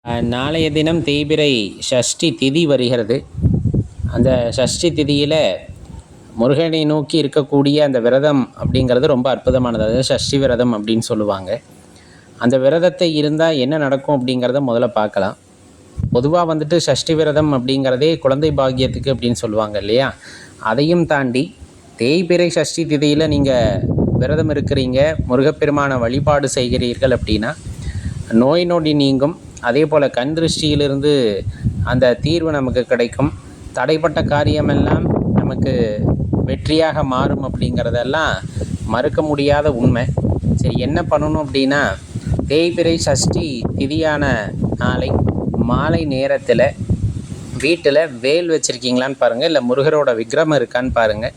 நாளைய தினம் தேய்பிறை சஷ்டி திதி வருகிறது. அந்த சஷ்டி திதியில் முருகனை நோக்கி இருக்கக்கூடிய அந்த விரதம் அப்படிங்கிறது ரொம்ப அற்புதமானது. அதாவது சஷ்டி விரதம் அப்படின்னு சொல்லுவாங்க. அந்த விரதத்தை இருந்தால் என்ன நடக்கும் அப்படிங்கிறத முதல்ல பார்க்கலாம். பொதுவாக வந்துட்டு சஷ்டி விரதம் அப்படிங்கிறதே குழந்தை பாக்கியத்துக்கு அப்படின்னு சொல்லுவாங்க இல்லையா? அதையும் தாண்டி தேய்பிறை சஷ்டி திதியில் நீங்கள் விரதம் இருக்கிறீங்க, முருகப்பெருமான வழிபாடு செய்கிறீர்கள் அப்படின்னா நோய் நொடி நீங்கும். அதே போல் கண் திருஷ்டியிலிருந்து அந்த தீர்வு நமக்கு கிடைக்கும். தடைப்பட்ட காரியமெல்லாம் நமக்கு வெற்றியாக மாறும் அப்படிங்கிறதெல்லாம் மறுக்க முடியாத உண்மை. சரி, என்ன பண்ணணும் அப்படின்னா, தேய்பிறை சஷ்டி திதியான நாளை மாலை நேரத்தில் வீட்டில் வேல் வச்சுருக்கீங்களான்னு பாருங்கள், இல்லை முருகரோட விக்கிரகம் இருக்கான்னு பாருங்கள்.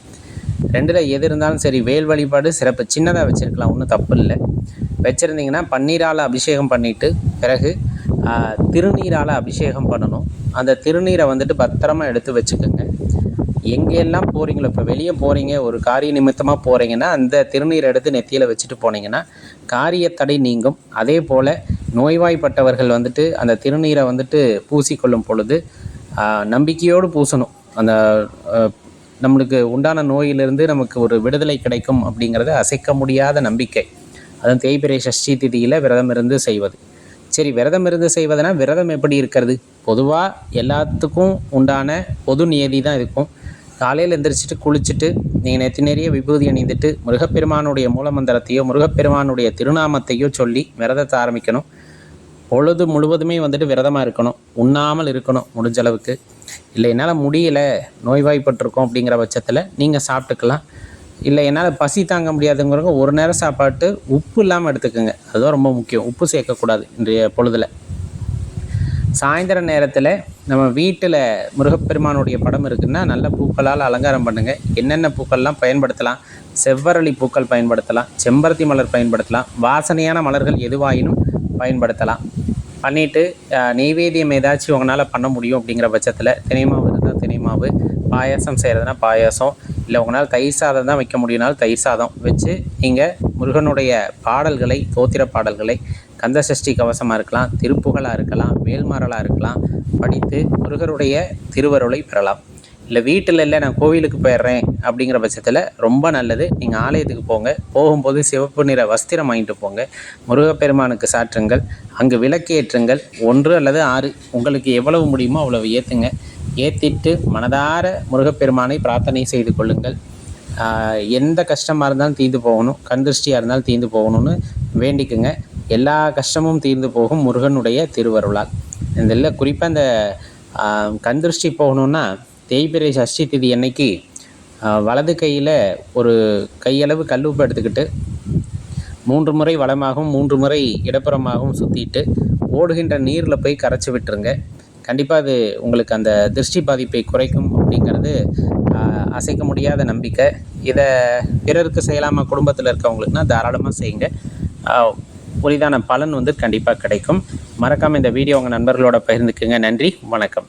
ரெண்டில் எது இருந்தாலும் சரி, வேல் வழிபாடு சிறப்பு. சின்னதாக வச்சுருக்கலாம், ஒன்றும் தப்பு இல்லை. வச்சுருந்தீங்கன்னா பன்னீரால் அபிஷேகம் பண்ணிவிட்டு பிறகு திருநீரால் அபிஷேகம் பண்ணணும். அந்த திருநீரை வந்துட்டு பத்திரமா எடுத்து வச்சுக்கோங்க. எங்கெல்லாம் போகிறீங்களோ, இப்போ வெளியே போகிறீங்க, ஒரு காரிய நிமித்தமாக போகிறீங்கன்னா அந்த திருநீரை எடுத்து நெத்தியில் வச்சுட்டு போனீங்கன்னா காரியத்தடை நீங்கும். அதே போல் நோய்வாய்ப்பட்டவர்கள் வந்துட்டு அந்த திருநீரை வந்துட்டு பூசிக்கொள்ளும் பொழுது நம்பிக்கையோடு பூசணும். அந்த நம்மளுக்கு உண்டான நோயிலிருந்து நமக்கு ஒரு விடுதலை கிடைக்கும் அப்படிங்கிறது அசைக்க முடியாத நம்பிக்கை. அதுவும் தேய்பிறை சஷ்டி திதியில் விரதம் இருந்து செய்வது. சரி, விரதம் இருந்து செய்வதுனா விரதம் எப்படி இருக்கிறது? பொதுவாக எல்லாத்துக்கும் உண்டான பொது நியதி தான் இருக்கும். காலையில் எந்திரிச்சிட்டு குளிச்சுட்டு நீங்கள் நெத்தி நிறைய விபூதி அணிந்துட்டு முருகப்பெருமானுடைய மூலமந்திரத்தையோ முருகப்பெருமானுடைய திருநாமத்தையோ சொல்லி விரதத்தை ஆரம்பிக்கணும். பொழுது முழுவதுமே வந்துட்டு விரதமாக இருக்கணும், உண்ணாமல் இருக்கணும் முடிஞ்ச அளவுக்கு. இல்லை என்னால் முடியலை, நோய்வாய்ப்பட்டிருக்கோம் அப்படிங்கிற பட்சத்தில் நீங்கள் சாப்பிட்டுக்கலாம். இல்லை என்னால் பசி தாங்க முடியாதுங்கிறவங்க ஒரு நேரம் சாப்பாட்டு உப்பு இல்லாமல் எடுத்துக்கோங்க. அதுதான் ரொம்ப முக்கியம். உப்பு சேர்க்கக்கூடாது இன்றைய பொழுதில். சாயந்தர நேரத்தில் நம்ம வீட்டில் முருகப்பெருமானுடைய படம் இருக்குதுன்னா நல்ல பூக்களால் அலங்காரம் பண்ணுங்கள். என்னென்ன பூக்கள்லாம் பயன்படுத்தலாம்? செவ்வரளி பூக்கள் பயன்படுத்தலாம், செம்பருத்தி மலர் பயன்படுத்தலாம், வாசனையான மலர்கள் எதுவாயினும் பயன்படுத்தலாம். பண்ணிவிட்டு நெய்வேத்தியம் ஏதாச்சும் உங்களால் பண்ண முடியும் அப்படிங்கிற பட்சத்தில் தினை மாவு இருந்தால் தினை மாவு, பாயாசம் செய்கிறதுனா பாயாசம், இல்லை உங்களால் தயிர் சாதம் தான் வைக்க முடியும்னாலும் தயிர் சாதம் வச்சு நீங்கள் முருகனுடைய பாடல்களை, தோத்திர பாடல்களை, கந்த சஷ்டி கவசமாக இருக்கலாம், திருப்புகளாக இருக்கலாம், வேல்மாறலாக இருக்கலாம், படித்து முருகருடைய திருவருளை பெறலாம். இல்லை வீட்டில் இல்லை நான் கோவிலுக்கு போயிடுறேன் அப்படிங்கிற பட்சத்தில் ரொம்ப நல்லது, நீங்கள் ஆலயத்துக்கு போங்க. போகும்போது சிவப்பு நிற வஸ்திரம் வாங்கிட்டு போங்க. முருகப்பெருமானுக்கு சாற்றுங்கள், அங்கு விளக்கேற்றுங்கள். 1 அல்லது 6 உங்களுக்கு எவ்வளவு முடியுமோ அவ்வளவு ஏற்றுங்க. ஏற்றிட்டு மனதார முருகப்பெருமானை பிரார்த்தனை செய்து கொள்ளுங்கள். எந்த கஷ்டமாக இருந்தாலும் தீர்ந்து போகணும், கண் திருஷ்டியாக இருந்தாலும் தீர்ந்து போகணும்னு வேண்டிக்குங்க. எல்லா கஷ்டமும் தீர்ந்து போகும் முருகனுடைய திருவருளால். இதில் குறிப்பாக இந்த கண் திருஷ்டி போகணுன்னா தேய்பிறை சஷ்டி திதி அன்னைக்கு வலது கையில் ஒரு கையளவு கல்லுப்பு எடுத்துக்கிட்டு 3 முறை வலமாகவும் 3 முறை இடப்புறமாகவும் சுற்றிட்டு ஓடுகின்ற நீரில் போய் கரைச்சி விட்டுருங்க. கண்டிப்பாக அது உங்களுக்கு அந்த திருஷ்டி பாதிப்பை குறைக்கும் அப்படிங்கிறது அசைக்க முடியாத நம்பிக்கை. இதை பிறருக்கு செய்யலாமா? குடும்பத்தில் இருக்கவங்களுக்குனா தாராளமாக செய்யுங்க. புரிதான பலன் கண்டிப்பாக கிடைக்கும். மறக்காமல் இந்த வீடியோ உங்கள் நண்பர்களோட பகிர்ந்துக்குங்க. நன்றி, வணக்கம்.